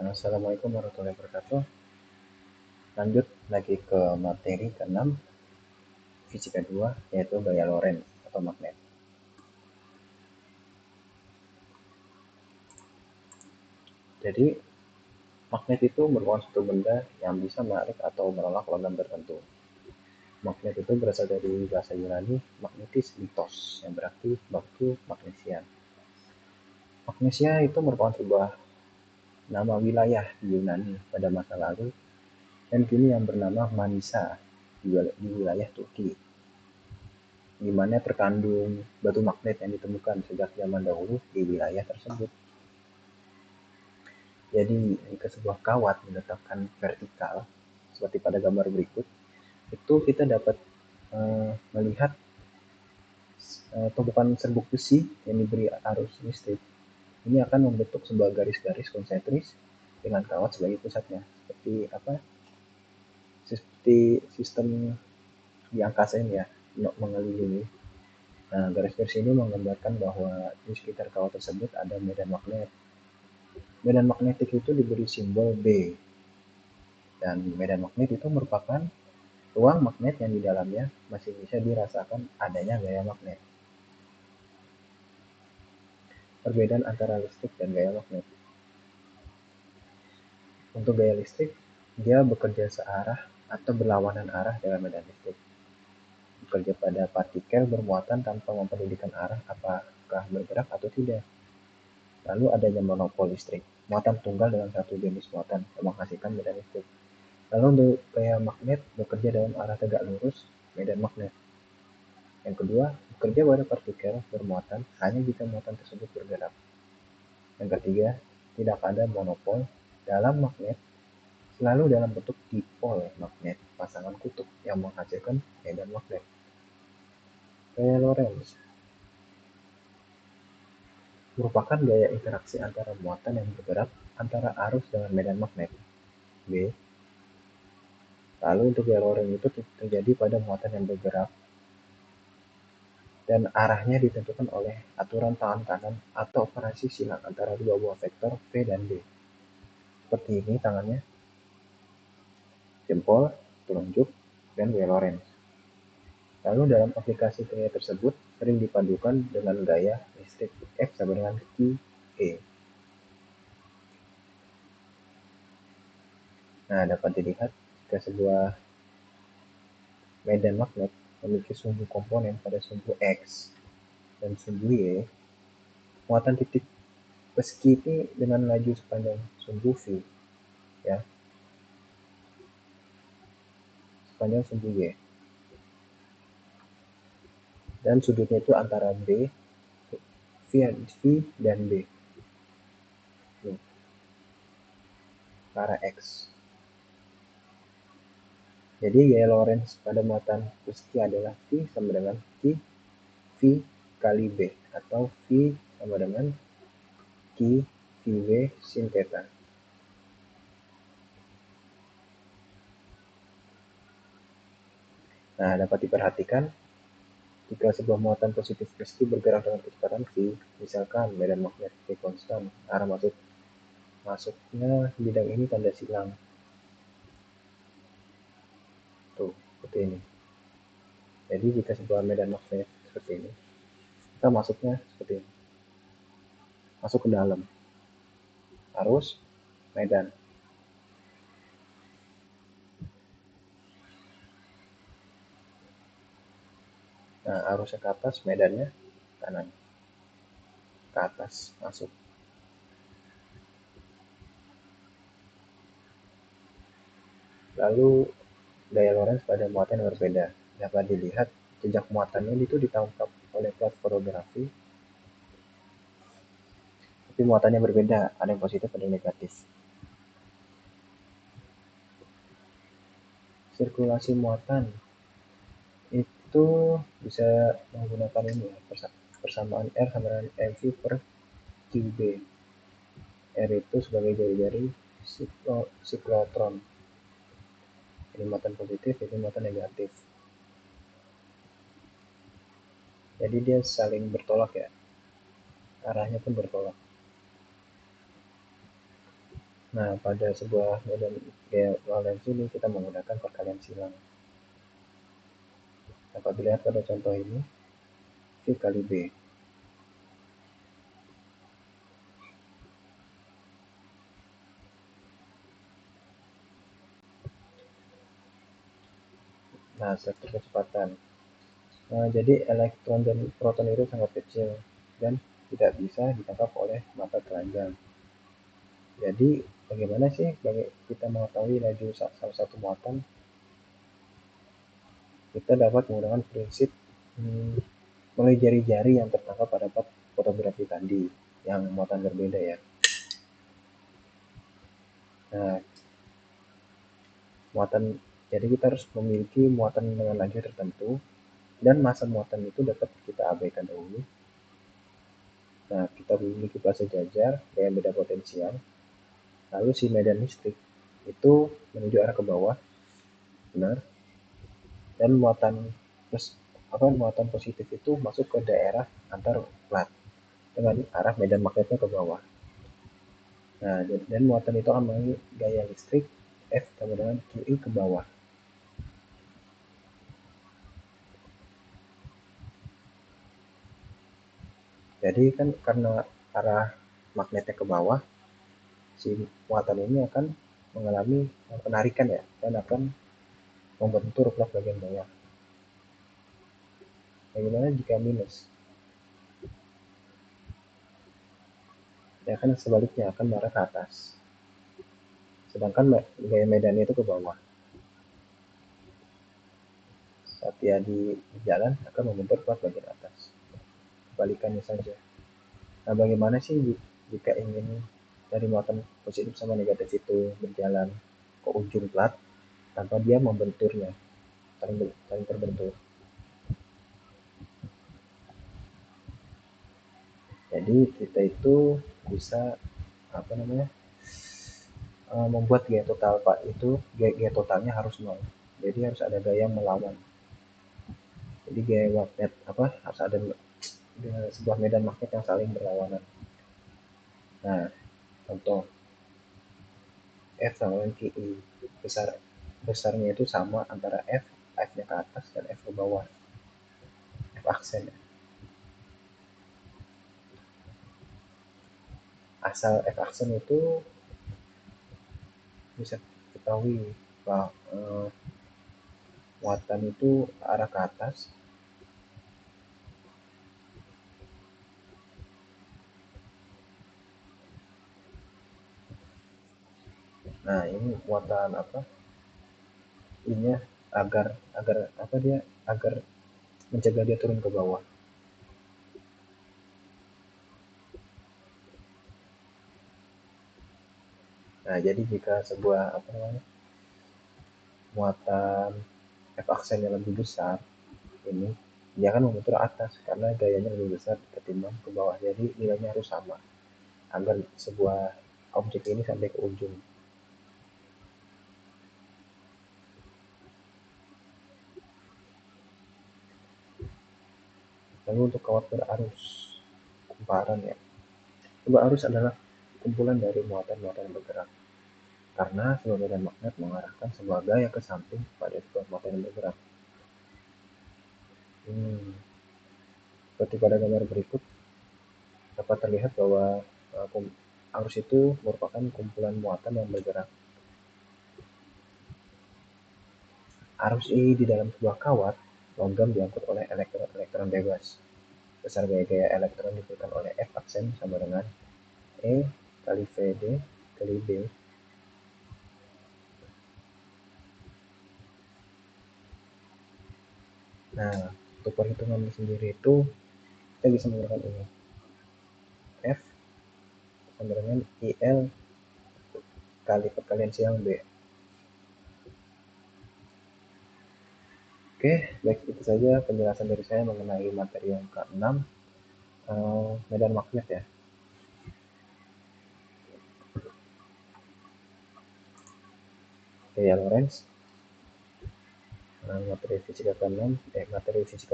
Assalamualaikum warahmatullahi wabarakatuh. Lanjut lagi ke materi ke-6 fisika 2, yaitu gaya Lorentz atau magnet. Jadi magnet itu merupakan suatu benda yang bisa menarik atau menolak logam tertentu. Magnet itu berasal dari bahasa Yunani magnetis litos, yang berarti batu magnesia. Magnesia itu merupakan sebuah nama wilayah di Yunani pada masa lalu, dan kini yang bernama Manisa di wilayah Turki, di mana terkandung batu magnet yang ditemukan sejak zaman dahulu di wilayah tersebut. Jadi jika sebuah kawat diletakkan vertikal seperti pada gambar berikut, itu kita dapat melihat tumpukan serbuk besi yang diberi arus listrik. Ini akan membentuk sebuah garis-garis konsentris dengan kawat sebagai pusatnya, seperti sistem di angkasa ini ya, mengelilingi. Nah, garis-garis ini menggambarkan bahwa di sekitar kawat tersebut ada medan magnet. Medan magnetik itu diberi simbol B, dan medan magnet itu merupakan ruang magnet yang di dalamnya masih bisa dirasakan adanya gaya magnet. Perbedaan antara listrik dan gaya magnet. Untuk gaya listrik, dia bekerja searah atau berlawanan arah dengan medan listrik. Bekerja pada partikel bermuatan tanpa mempedulikan arah apakah bergerak atau tidak. Lalu adanya monopol listrik, muatan tunggal dalam satu jenis muatan yang menghasilkan medan listrik. Lalu untuk gaya magnet bekerja dalam arah tegak lurus, medan magnet. Yang kedua, bekerja pada partikel bermuatan hanya jika muatan tersebut bergerak. Yang ketiga, tidak ada monopol dalam magnet, selalu dalam bentuk dipol magnet pasangan kutub yang menghasilkan medan magnet. Gaya Lorentz merupakan gaya interaksi antara muatan yang bergerak antara arus dengan medan magnet B. Lalu untuk gaya Lorentz itu terjadi pada muatan yang bergerak dan arahnya ditentukan oleh aturan tangan kanan atau operasi silang antara dua buah vektor V dan D. Seperti ini tangannya, jempol, telunjuk, dan gaya Lorentz. Lalu dalam aplikasi gaya tersebut sering dipadukan dengan gaya listrik F sama dengan Q E. Nah, dapat dilihat jika sebuah medan magnet memiliki sumbu komponen pada sumbu X dan sumbu Y, muatan titik meski ini dengan laju sepanjang sumbu V, ya, sepanjang sumbu Y, dan sudutnya itu antara V dan B, nih, ke arah X. Jadi gaya Lorentz pada muatan meski adalah V sama dengan V kali B, atau V sama dengan Q VW sin theta. Nah, dapat diperhatikan jika sebuah muatan positif meski bergerak dengan kecepatan V, misalkan medan magnet V konstan, arah masuknya bidang ini tanda silang. Tuh, seperti ini. Jadi jika sebuah medan magnet seperti ini, kita masuknya seperti ini. Masuk ke dalam. Arus, medan. Nah, arusnya ke atas, medannya kanan. Ke atas, masuk. Lalu gaya Lorentz pada muatan yang berbeda. Dapat dilihat jejak muatannya itu ditangkap oleh plat fotografi, tapi muatannya berbeda, ada yang positif, ada yang negatif. Sirkulasi muatan itu bisa menggunakan ini ya, persamaan R sama dengan mv per QB. R itu sebagai jari-jari siklotron. Ini muatan positif, ini muatan negatif. Jadi dia saling bertolak ya, arahnya pun bertolak. Nah, pada sebuah medan gaya valence ini kita menggunakan perkalian silang. Dapat dilihat pada contoh ini, V kali B. Nah, struktur kecepatan. Nah, jadi elektron dan proton itu sangat kecil dan tidak bisa ditangkap oleh mata telanjang. Jadi, bagaimana sih kita mengetahui laju salah satu muatan? Kita dapat menggunakan prinsip melalui jari-jari yang tertangkap pada fotografi tadi, yang muatan berbeda ya. Nah, jadi kita harus memiliki muatan dengan laju tertentu, dan masa muatan itu dapat kita abaikan dahulu. Nah, kita memiliki fase jajar dengan beda potensial. Lalu si medan listrik itu menuju arah ke bawah, benar. Dan muatan positif itu masuk ke daerah antar plat dengan arah medan magnetnya ke bawah. Nah, dan muatan itu akan mengalami gaya listrik F sama dengan QI ke bawah. Jadi kan karena arah magnetnya ke bawah, si muatan ini akan mengalami penarikan ya, dan akan membentur plat bagian bawah. Bagaimana jika minus? Ya kan sebaliknya akan mengarah ke atas. Sedangkan gaya medannya itu ke bawah. Saat dia di jalan akan membentur plat bagian atas. Kebalikannya saja. Nah, bagaimana sih jika ingin dari muatan positif sama negatif itu berjalan ke ujung plat tanpa dia membenturnya, saling terbentur? Jadi kita itu bisa membuat gaya total Pak itu gaya totalnya harus nol. Jadi harus ada gaya melawan. Jadi gaya magnet harus ada sebuah medan magnet yang saling berlawanan. Nah, contoh F sama dengan QI, besarnya itu sama antara F-nya ke atas dan F ke bawah, F aksen. Asal F aksen itu bisa ketahui bahwa muatan itu arah ke atas. Nah, ini muatan ini agar agar mencegah dia turun ke bawah. Nah, jadi jika sebuah muatan F aksen yang lebih besar ini, dia akan memutar atas karena gayanya lebih besar ketimbang ke bawah. Jadi nilainya harus sama agar sebuah objek ini sampai ke ujung. Lalu untuk kawat berarus kumparan ya. Sebuah arus adalah kumpulan dari muatan-muatan bergerak. Karena sebuah medan magnet mengarahkan sebuah gaya ke samping pada sebuah muatan yang bergerak. Seperti pada gambar berikut, dapat terlihat bahwa arus itu merupakan kumpulan muatan yang bergerak. Arus I di dalam sebuah kawat logam diangkut oleh elektron bebas. Besar gaya elektron diberikan oleh F aksen sama dengan E kali VD kali B. Nah, untuk perhitungan sendiri itu kita bisa menggunakan ini. F sama dengan IL kali perkalian silang B. Oke, baik, itu saja penjelasan dari saya mengenai materi yang ke-6, medan magnet ya. Oke ya, Lorenz. Materi fisika ke-6, materi fisika